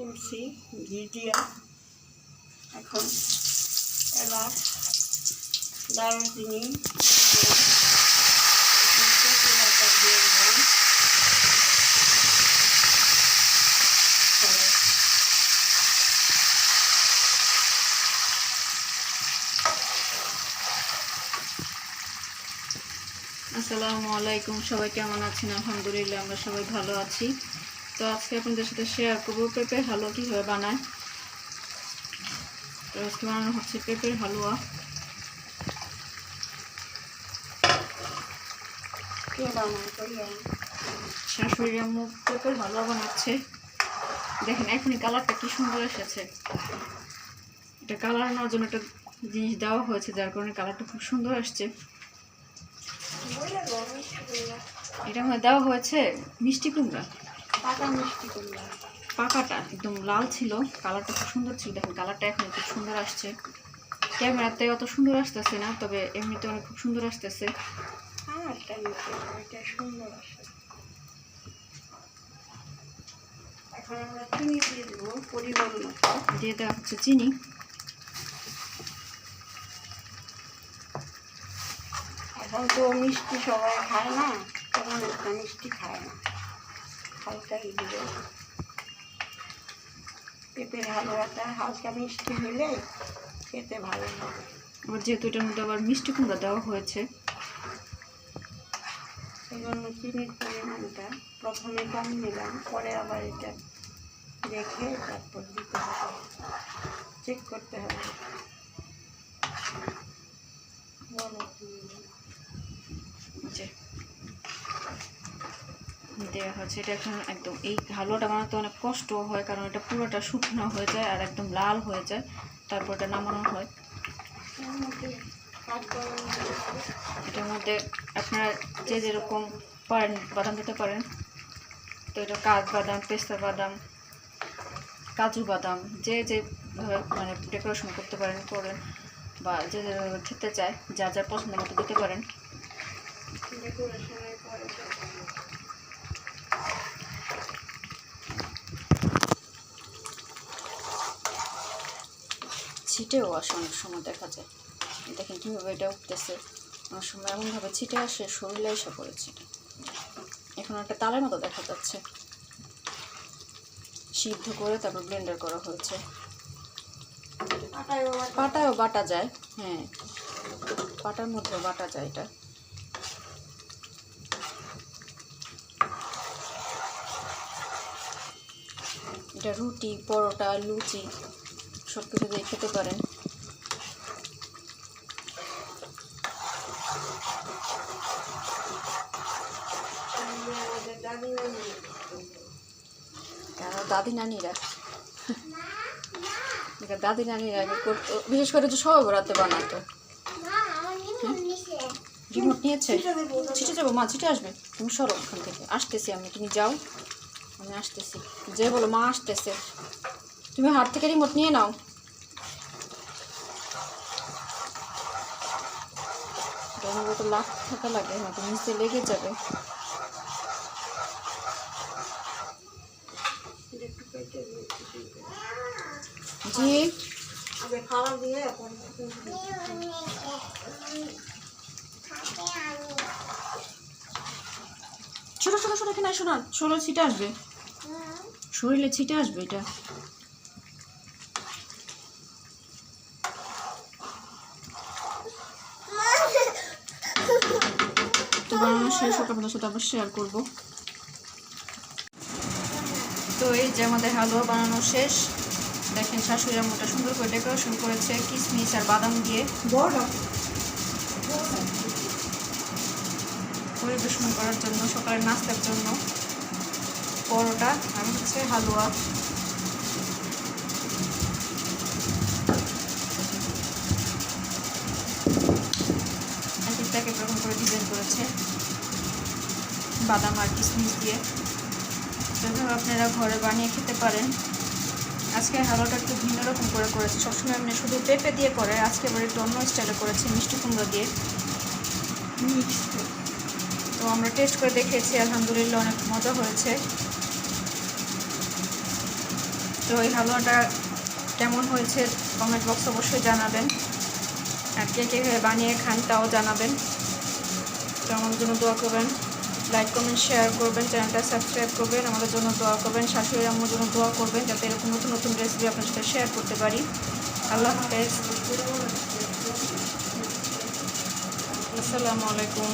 তুলসী ঘি দিয়া এখন এলাচ দারুচিনি দিয়ে দিলাম। আসসালামু আলাইকুম, সবাই কেমন আছেন? আলহামদুলিল্লাহ আমরা সবাই ভালো আছি। তো আজকে আপনাদের সাথে শেয়ার করবো পেঁপের হালুয়া কীভাবে বানায়। তো আজকে বানানো হচ্ছে পেঁপের হালুয়া। শাশুড়ি আম্মু পেঁপের হালুয়া বানাচ্ছে। দেখেন এখনই কালারটা কি সুন্দর এসেছে। এটা কালার আনার জন্য একটা জিনিস দেওয়া হয়েছে, যার কারণে কালারটা খুব সুন্দর আসছে। এটা মধ্যে দেওয়া হয়েছে মিষ্টি কুমড়া, পাকা মিষ্টি কুমড়া। পাকাটা একদম লাল ছিল, কালারটা খুব সুন্দর ছিল। দেখেন কালারটা এখন খুব সুন্দর আসছে। ক্যামেরাতে অত সুন্দর আসতেছে না, তবে এমনিতে অনেক খুব সুন্দর আসতেছে। এখন আমরা চিনি দিয়ে দেবো পরিমাণ মতো। দিয়ে দেওয়া হচ্ছে চিনি। এখন তো মিষ্টি সবাই খায় না, তেমন একটা মিষ্টি খায় না, হালকাই দিবে। পেঁপের হালুয়াটা হালকা মিষ্টি হলে খেতে ভালো লাগে। আবার যেহেতু এটার মধ্যে আবার মিষ্টি কুমড়া দেওয়া হয়েছে, সেই জন্য চিনির পরিমাণটা প্রথমে কম নিলাম, পরে আবার এটা রেখে তারপর দিতে হবে, চেক করতে হবে। দেওয়া হচ্ছে এটা এখন একদম। এই হালুয়াটা বানাতে অনেক কষ্ট হয়, কারণ এটা পুরোটা শুকনো হয়ে যায় আর একদম লাল হয়ে যায়, তারপর এটা নামানো হয়। এটার মধ্যে আপনারা যে যেরকম পারেন বাদাম দিতে পারেন। তো এটা কাঠবাদাম, পেস্তা বাদাম, কাজু বাদাম, যে মানে ডেকোরেশন করতে পারেন করেন, বা যে খেতে চায় যার যার পছন্দ মতো দিতে পারেন। ছিটেও আসে অনেক সময়, দেখা যায়। দেখেন কীভাবে এটা উঠতেছে, অনেক সময় এমনভাবে ছিটে আসে শরীরে এসে পড়েছে। এখন একটা তালের মতো দেখা যাচ্ছে, সিদ্ধ করে তারপর ব্লেন্ডার করা হয়েছে। পাটায়ও বাটা যায়, হ্যাঁ পাটার মধ্যেও বাটা যায়। এটা রুটি, পরোটা, লুচি সব কিছু দিয়ে খেতে পারেন। দাদি নানিরা দাদি নানিরা করতো, বিশেষ করে যে সবাই বরাতে বানাতো। রিমোট নিয়েছে, ছিটে যাবো মা, ছিটে আসবে। তুমি সরো ওখান থেকে, আসতেছি আমি, তুমি যাও, আমি আসতেছি। যে বলো মা আসতেছে, তুমি হাত থেকে রিমোট নিয়ে নাও। তো লাখ থাকা লাগে, হয়তো নিচে লেগে যাবে। জি ছোট ছোট ছোট, এখানে আসো না, শরীরে ছিটে আসবে, শরীরে ছিটে আসবে। এটা তো বানানো শেষ হোক, আপনাদের সাথে আবার শেয়ার করবো। তো এই যে আমাদের হালুয়া বানানো শেষ। দেখেন শাশুড়ি আম্মুটা সুন্দর করে ডেকোরেশন করেছে কিশমিশ আর বাদাম দিয়ে পরিবেশন করার জন্য, সকালের নাস্তার জন্য। পরোটা আর হচ্ছে হালুয়া। এক এক রকম করে ডিজাইন করেছে বাদাম আর কিশমিশ দিয়ে। সেভাবে আপনারা ঘরে বানিয়ে খেতে পারেন। আজকে হালুয়াটা একটু ভিন্ন রকম করে করেছে। সবসময় এমনি শুধু পেঁপে দিয়ে করে, আজকে এবার একটু অন্য স্টাইলে করেছে, মিষ্টি কুমড়া দিয়ে মিক্সড। তো আমরা টেস্ট করে দেখেছি, আলহামদুলিল্লাহ অনেক মজা হয়েছে। তো এই হালুয়াটা কেমন হয়েছে কমেন্ট বক্স অবশ্যই জানাবেন, আর কে কে বানিয়ে খান তাও জানাবেন। তো আমার জন্য দোয়া করবেন, লাইক কমেন্ট শেয়ার করবেন, চ্যানেলটা সাবস্ক্রাইব করবেন, আমাদের জন্য দোয়া করবেন, শাশুড়ি আম্মুর জন্য দোয়া করবেন যাতে এরকম নতুন নতুন রেসিপি আপনার সাথে শেয়ার করতে পারি। আল্লাহ হাফেজ, আসসালামু আলাইকুম।